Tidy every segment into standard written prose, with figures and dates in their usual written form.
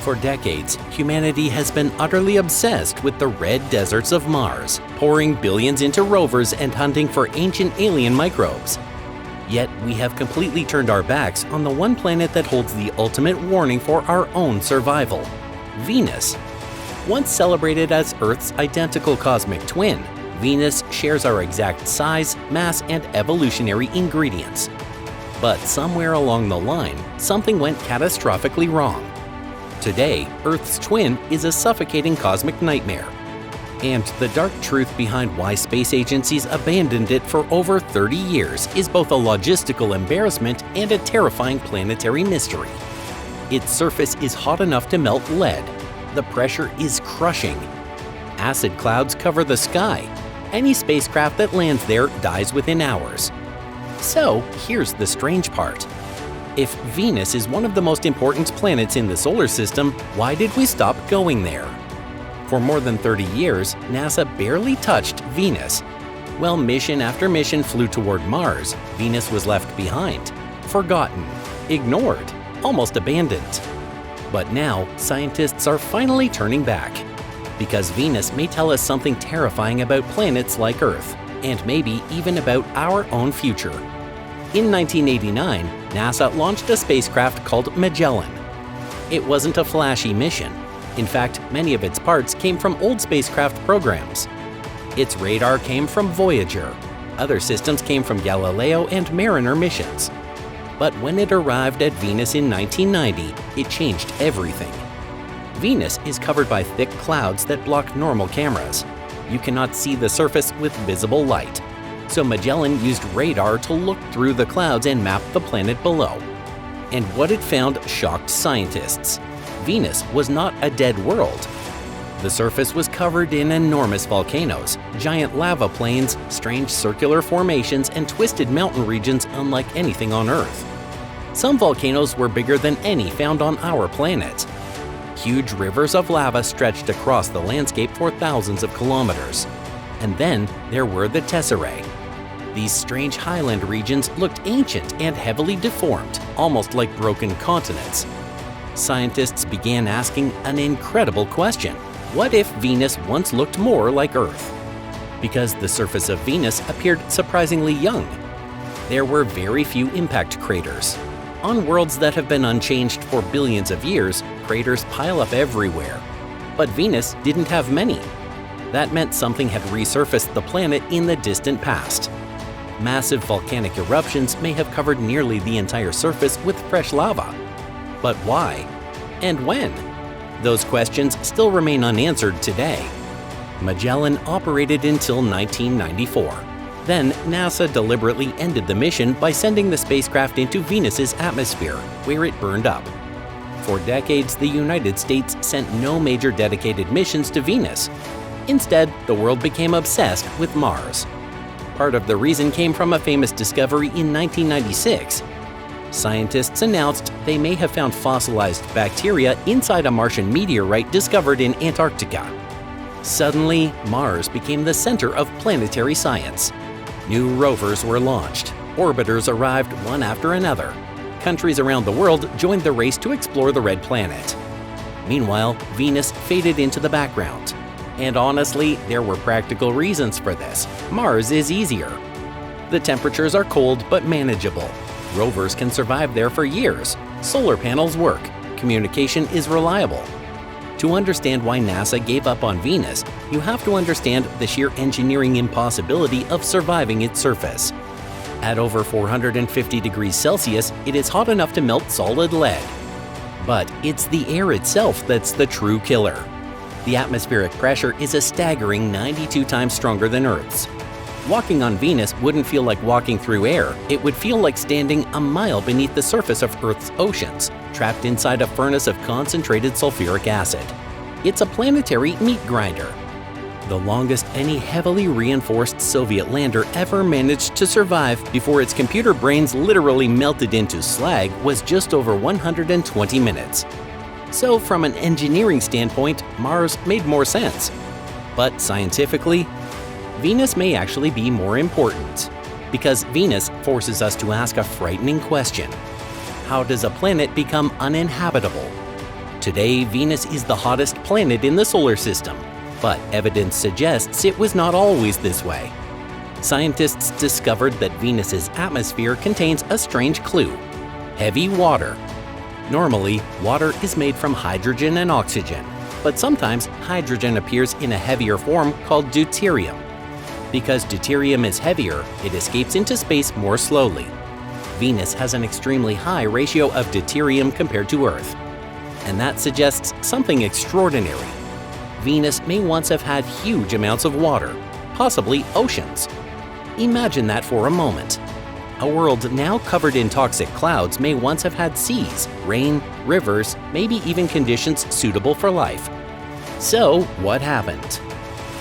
For decades, humanity has been utterly obsessed with the red deserts of Mars, pouring billions into rovers and hunting for ancient alien microbes. Yet we have completely turned our backs on the one planet that holds the ultimate warning for our own survival: Venus. Once celebrated as Earth's identical cosmic twin, Venus shares our exact size, mass, and evolutionary ingredients. But somewhere along the line, something went catastrophically wrong. Today, Earth's twin is a suffocating cosmic nightmare. And the dark truth behind why space agencies abandoned it for over 30 years is both a logistical embarrassment and a terrifying planetary mystery. Its surface is hot enough to melt lead. The pressure is crushing. Acid clouds cover the sky. Any spacecraft that lands there dies within hours. So, here's the strange part. If Venus is one of the most important planets in the solar system, why did we stop going there? For more than 30 years, NASA barely touched Venus. While mission after mission flew toward Mars, Venus was left behind, forgotten, ignored, almost abandoned. But now, scientists are finally turning back. Because Venus may tell us something terrifying about planets like Earth, and maybe even about our own future. In 1989, NASA launched a spacecraft called Magellan. It wasn't a flashy mission. In fact, many of its parts came from old spacecraft programs. Its radar came from Voyager. Other systems came from Galileo and Mariner missions. But when it arrived at Venus in 1990, it changed everything. Venus is covered by thick clouds that block normal cameras. You cannot see the surface with visible light. So Magellan used radar to look through the clouds and map the planet below. And what it found shocked scientists. Venus was not a dead world. The surface was covered in enormous volcanoes, giant lava plains, strange circular formations, and twisted mountain regions unlike anything on Earth. Some volcanoes were bigger than any found on our planet. Huge rivers of lava stretched across the landscape for thousands of kilometers. And then there were the tesserae. These strange highland regions looked ancient and heavily deformed, almost like broken continents. Scientists began asking an incredible question. What if Venus once looked more like Earth? Because the surface of Venus appeared surprisingly young. There were very few impact craters. On worlds that have been unchanged for billions of years, craters pile up everywhere. But Venus didn't have many. That meant something had resurfaced the planet in the distant past. Massive volcanic eruptions may have covered nearly the entire surface with fresh lava. But why? And when? Those questions still remain unanswered today. Magellan operated until 1994. Then NASA deliberately ended the mission by sending the spacecraft into Venus's atmosphere, where it burned up. For decades, the United States sent no major dedicated missions to Venus. Instead, the world became obsessed with Mars. Part of the reason came from a famous discovery in 1996. Scientists announced they may have found fossilized bacteria inside a Martian meteorite discovered in Antarctica. Suddenly, Mars became the center of planetary science. New rovers were launched. Orbiters arrived one after another. Countries around the world joined the race to explore the red planet. Meanwhile, Venus faded into the background. And honestly, there were practical reasons for this. Mars is easier. The temperatures are cold but manageable. Rovers can survive there for years. Solar panels work. Communication is reliable. To understand why NASA gave up on Venus, you have to understand the sheer engineering impossibility of surviving its surface. At over 450 degrees Celsius, it is hot enough to melt solid lead. But it's the air itself that's the true killer. The atmospheric pressure is a staggering 92 times stronger than Earth's. Walking on Venus wouldn't feel like walking through air. It would feel like standing a mile beneath the surface of Earth's oceans, trapped inside a furnace of concentrated sulfuric acid. It's a planetary meat grinder. The longest any heavily reinforced Soviet lander ever managed to survive before its computer brains literally melted into slag was just over 120 minutes. So from an engineering standpoint, Mars made more sense. But scientifically, Venus may actually be more important. Because Venus forces us to ask a frightening question. How does a planet become uninhabitable? Today, Venus is the hottest planet in the solar system, but evidence suggests it was not always this way. Scientists discovered that Venus's atmosphere contains a strange clue: heavy water. Normally, water is made from hydrogen and oxygen, but sometimes hydrogen appears in a heavier form called deuterium. Because deuterium is heavier, it escapes into space more slowly. Venus has an extremely high ratio of deuterium compared to Earth, and that suggests something extraordinary. Venus may once have had huge amounts of water, possibly oceans. Imagine that for a moment. A world now covered in toxic clouds may once have had seas, rain, rivers, maybe even conditions suitable for life. So, what happened?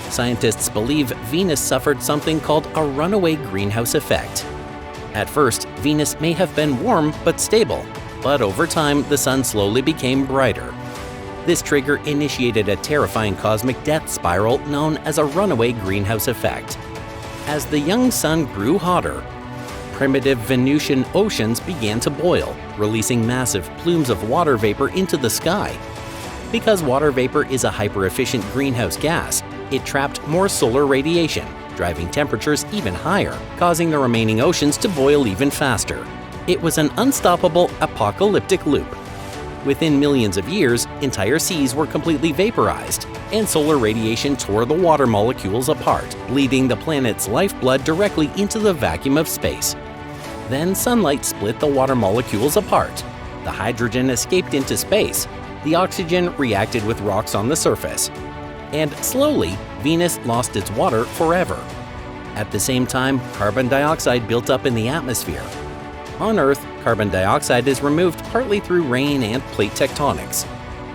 Scientists believe Venus suffered something called a runaway greenhouse effect. At first, Venus may have been warm but stable, but over time the sun slowly became brighter. This trigger initiated a terrifying cosmic death spiral known as a runaway greenhouse effect. As the young sun grew hotter, primitive Venusian oceans began to boil, releasing massive plumes of water vapor into the sky. Because water vapor is a hyper-efficient greenhouse gas, it trapped more solar radiation, driving temperatures even higher, causing the remaining oceans to boil even faster. It was an unstoppable apocalyptic loop. Within millions of years, entire seas were completely vaporized, and solar radiation tore the water molecules apart, bleeding the planet's lifeblood directly into the vacuum of space. Then sunlight split the water molecules apart. The hydrogen escaped into space. The oxygen reacted with rocks on the surface. And slowly, Venus lost its water forever. At the same time, carbon dioxide built up in the atmosphere. On Earth, carbon dioxide is removed partly through rain and plate tectonics.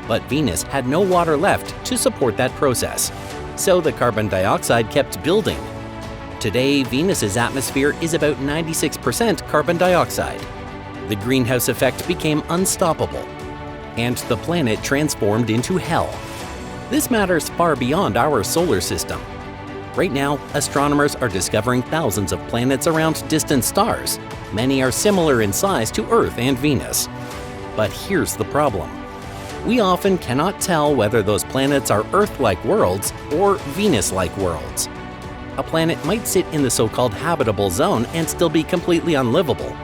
But Venus had no water left to support that process, so the carbon dioxide kept building. Today, Venus's atmosphere is about 96% carbon dioxide. The greenhouse effect became unstoppable, and the planet transformed into hell. This matters far beyond our solar system. Right now, astronomers are discovering thousands of planets around distant stars. Many are similar in size to Earth and Venus. But here's the problem. We often cannot tell whether those planets are Earth-like worlds or Venus-like worlds. A planet might sit in the so-called habitable zone and still be completely unlivable.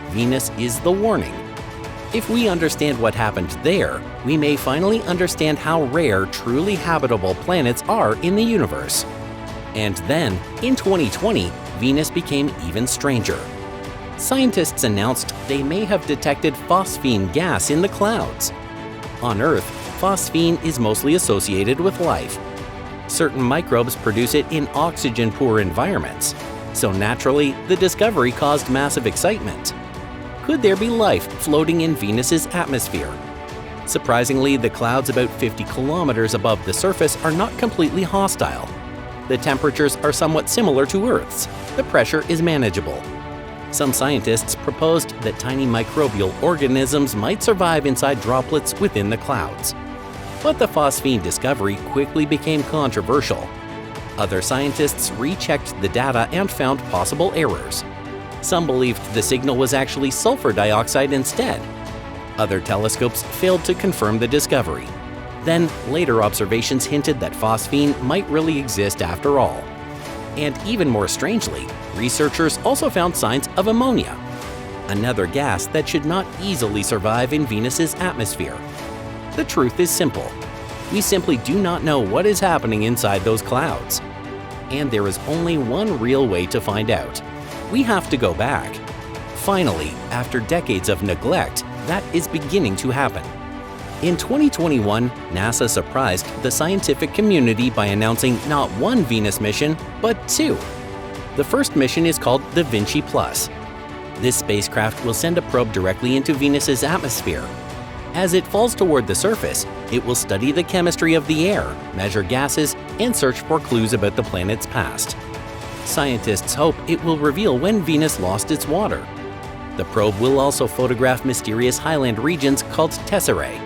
Venus is the warning. If we understand what happened there, we may finally understand how rare truly habitable planets are in the universe. And then, in 2020, Venus became even stranger. Scientists announced they may have detected phosphine gas in the clouds. On Earth, phosphine is mostly associated with life. Certain microbes produce it in oxygen-poor environments, so naturally, the discovery caused massive excitement. Could there be life floating in Venus's atmosphere? Surprisingly, the clouds about 50 kilometers above the surface are not completely hostile. The temperatures are somewhat similar to Earth's. The pressure is manageable. Some scientists proposed that tiny microbial organisms might survive inside droplets within the clouds. But the phosphine discovery quickly became controversial. Other scientists rechecked the data and found possible errors. Some believed the signal was actually sulfur dioxide instead. Other telescopes failed to confirm the discovery. Then, later observations hinted that phosphine might really exist after all. And even more strangely, researchers also found signs of ammonia, another gas that should not easily survive in Venus's atmosphere. The truth is simple. We simply do not know what is happening inside those clouds. And there is only one real way to find out. We have to go back. Finally, after decades of neglect, that is beginning to happen. In 2021, NASA surprised the scientific community by announcing not one Venus mission, but two. The first mission is called DaVinci+. This spacecraft will send a probe directly into Venus's atmosphere. As it falls toward the surface, it will study the chemistry of the air, measure gases, and search for clues about the planet's past. Scientists hope it will reveal when Venus lost its water. The probe will also photograph mysterious highland regions called tesserae.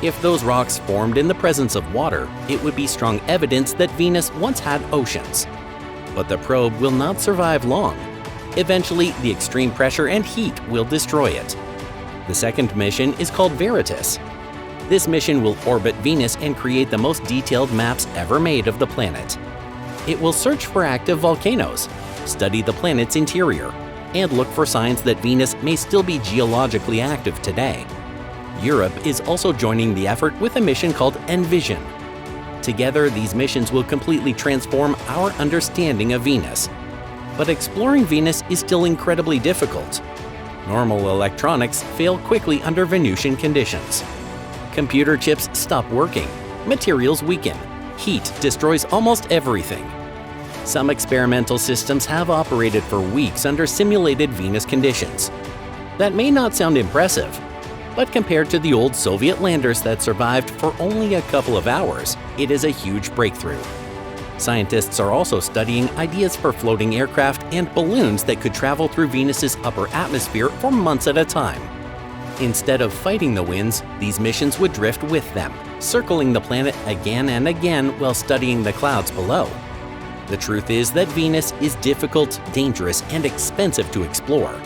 If those rocks formed in the presence of water, it would be strong evidence that Venus once had oceans. But the probe will not survive long. Eventually, the extreme pressure and heat will destroy it. The second mission is called Veritas. This mission will orbit Venus and create the most detailed maps ever made of the planet. It will search for active volcanoes, study the planet's interior, and look for signs that Venus may still be geologically active today. Europe is also joining the effort with a mission called Envision. Together, these missions will completely transform our understanding of Venus. But exploring Venus is still incredibly difficult. Normal electronics fail quickly under Venusian conditions. Computer chips stop working, materials weaken, heat destroys almost everything. Some experimental systems have operated for weeks under simulated Venus conditions. That may not sound impressive, but compared to the old Soviet landers that survived for only a couple of hours, it is a huge breakthrough. Scientists are also studying ideas for floating aircraft and balloons that could travel through Venus's upper atmosphere for months at a time. Instead of fighting the winds, these missions would drift with them, circling the planet again and again while studying the clouds below. The truth is that Venus is difficult, dangerous, and expensive to explore.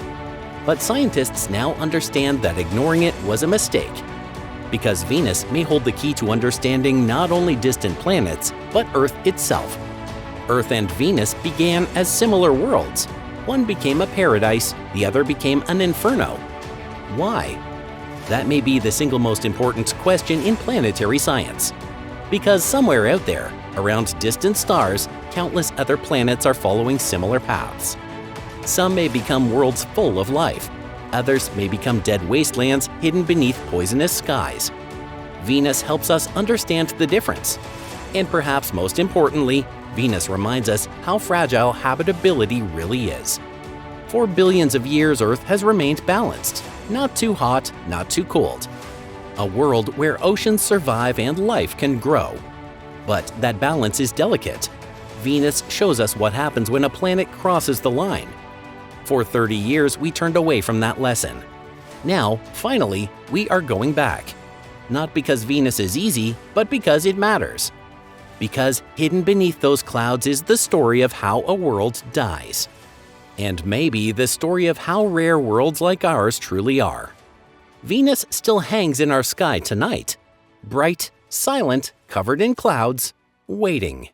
But scientists now understand that ignoring it was a mistake, because Venus may hold the key to understanding not only distant planets, but Earth itself. Earth and Venus began as similar worlds. One became a paradise, the other became an inferno. Why? That may be the single most important question in planetary science. Because somewhere out there, around distant stars, countless other planets are following similar paths. Some may become worlds full of life. Others may become dead wastelands hidden beneath poisonous skies. Venus helps us understand the difference. And perhaps most importantly, Venus reminds us how fragile habitability really is. For billions of years, Earth has remained balanced. Not too hot, not too cold. A world where oceans survive and life can grow. But that balance is delicate. Venus shows us what happens when a planet crosses the line. For 30 years, we turned away from that lesson. Now, finally, we are going back. Not because Venus is easy, but because it matters. Because hidden beneath those clouds is the story of how a world dies. And maybe the story of how rare worlds like ours truly are. Venus still hangs in our sky tonight. Bright, silent, covered in clouds, waiting.